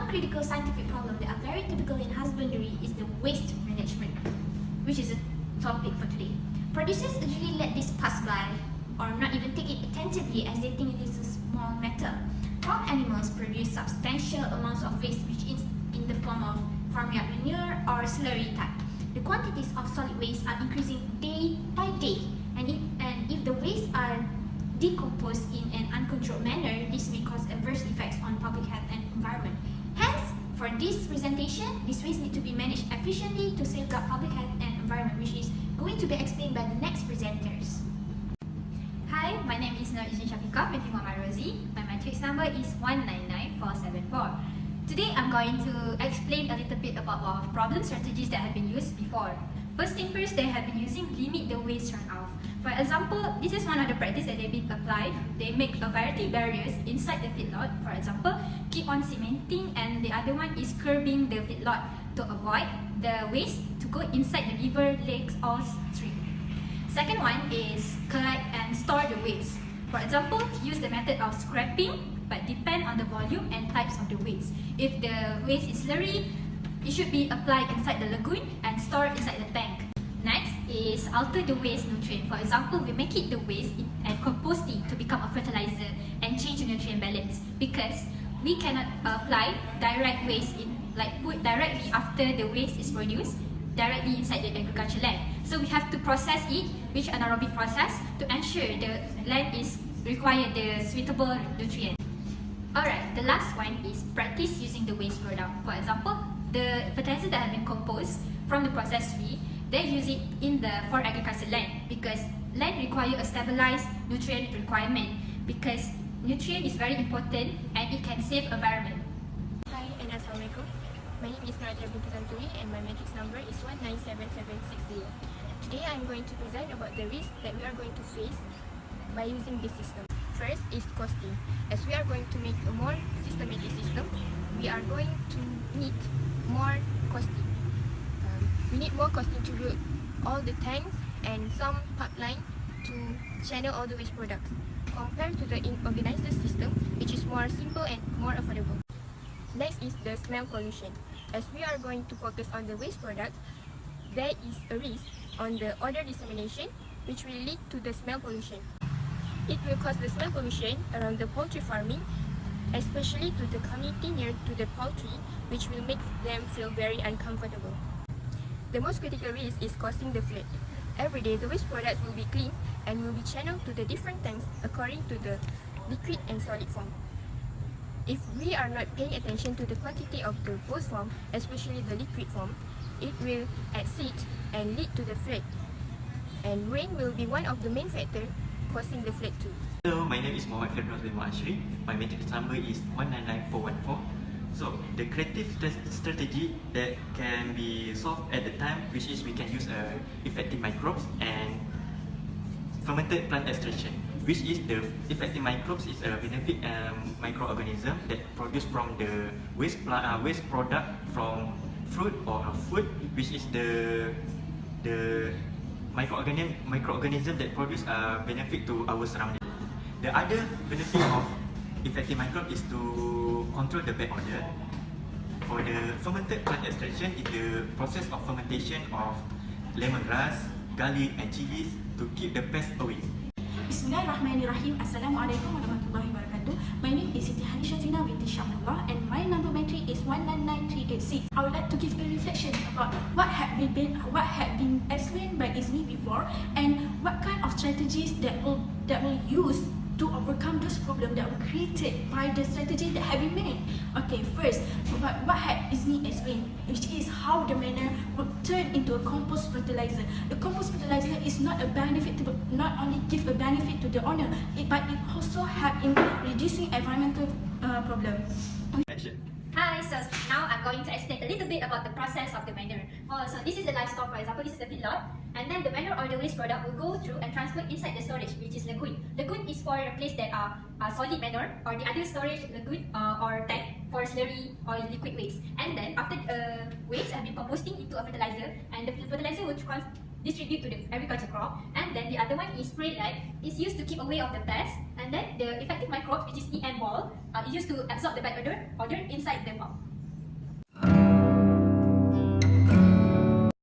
critical scientific problems that are very typical in husbandry is the waste management, which is a topic for today. Producers usually let this pass by or not even take it attentively as they think it is a small matter. Farm animals produce substantial amounts of waste, which is in the form of farmyard manure or slurry type. The quantities of solid waste are increasing day by day, and if the waste are decomposed in an uncontrolled manner, this may cause adverse effects on public health and environment. Hence, for this presentation, this waste need to be managed efficiently to safeguard public health and environment, which is going to be explained by the next presenters. Hi, my name is Nur Izin Shafiqah binti Muhammad Rozi. My matrix number is 199474. Today, I'm going to explain a little bit about our problem strategies that have been used before. First thing first, they have been using limit the waste runoff. For example, this is one of the practices that they've been applied. They make a variety of barriers inside the feedlot. For example, keep on cementing, and the other one is curbing the feedlot to avoid the waste to go inside the river, lakes or stream. Second one is collect and store the waste. For example, use the method of scrapping, but depend on the volume and types of the waste. If the waste is slurry, it should be applied inside the lagoon and stored inside the tank. Next is alter the waste nutrient. For example, we make it the waste and composting to become a fertilizer and change the nutrient balance, because we cannot apply direct waste in, like put directly after the waste is produced directly inside the agriculture land. So we have to process it, which is an anaerobic process, to ensure the land is required the suitable nutrient. Alright, the last one is practice using the waste product. For example, the fertilizer that have been composed from the process tree, they use it in the for agriculture land, because land require a stabilized nutrient requirement, because nutrient is very important and it can save environment. Hi and Assalamualaikum. My name is Nurajah binti Santuri and my matrix number is 197760. Today I am going to present about the risks that we are going to face by using this system. First is costing. As we are going to make a more systematic system, we are going to need more costing. We need more costing to build all the tanks and some pipeline to channel all the waste products, compared to the organized system, which is more simple and more affordable. Next is the smell pollution. As we are going to focus on the waste products, there is a risk on the odor dissemination, which will lead to the smell pollution. It will cause the smell pollution around the poultry farming, especially to the community near to the poultry, which will make them feel very uncomfortable. The most critical risk is causing the flood. Every day, the waste products will be cleaned and will be channeled to the different tanks according to the liquid and solid form. If we are not paying attention to the quantity of the both form, especially the liquid form, it will exceed and lead to the flood. And rain will be one of the main factors causing the flood too. Hello, my name is Muhammad Firdaus bin Muashri. My matrix number is 199414. So, the creative strategy that can be solved at the time, which is we can use effective microbes and fermented plant extraction, which is the effective microbes is a benefit microorganism that produce from the waste product from fruit or food, which is the microorganism that produce benefit to our surrounding. The other benefit of effective microbe is to control the bad odor. For the fermented plant extraction is the process of fermentation of lemongrass, garlic and chilies to keep the pests away. Bismillahirrahmanirrahim. Assalamualaikum warahmatullahi wabarakatuh. My name is Siti Hanisha Zina binti Syamullah and my number matrix is 199386. I would like to give a reflection about what had been explained by Izmi before, and what kind of strategies that will use to overcome those problems that were created by the strategy that have been made. Okay, first, what had Izmi explained, which is how the manure would turn into a compost fertilizer. The compost fertilizer is not only give a benefit to the owner, but it also help in reducing environmental problem. Hi, so now I'm going to explain a little bit about the process of the manure. So this is the livestock, for example, this is the feedlot, and then the manure or the waste product will go through and transfer inside the storage, which is lagoon. Lagoon is for a place that are solid manure, or the other storage lagoon or tank for slurry or liquid waste. And then after waste have been composting into a fertilizer, and the fertilizer will distribute to the agriculture crop, and then the other one is spray light. It's used to keep away of the pests, and then the effective microbes, which is EM ball, is used to absorb the bad odor inside the farm.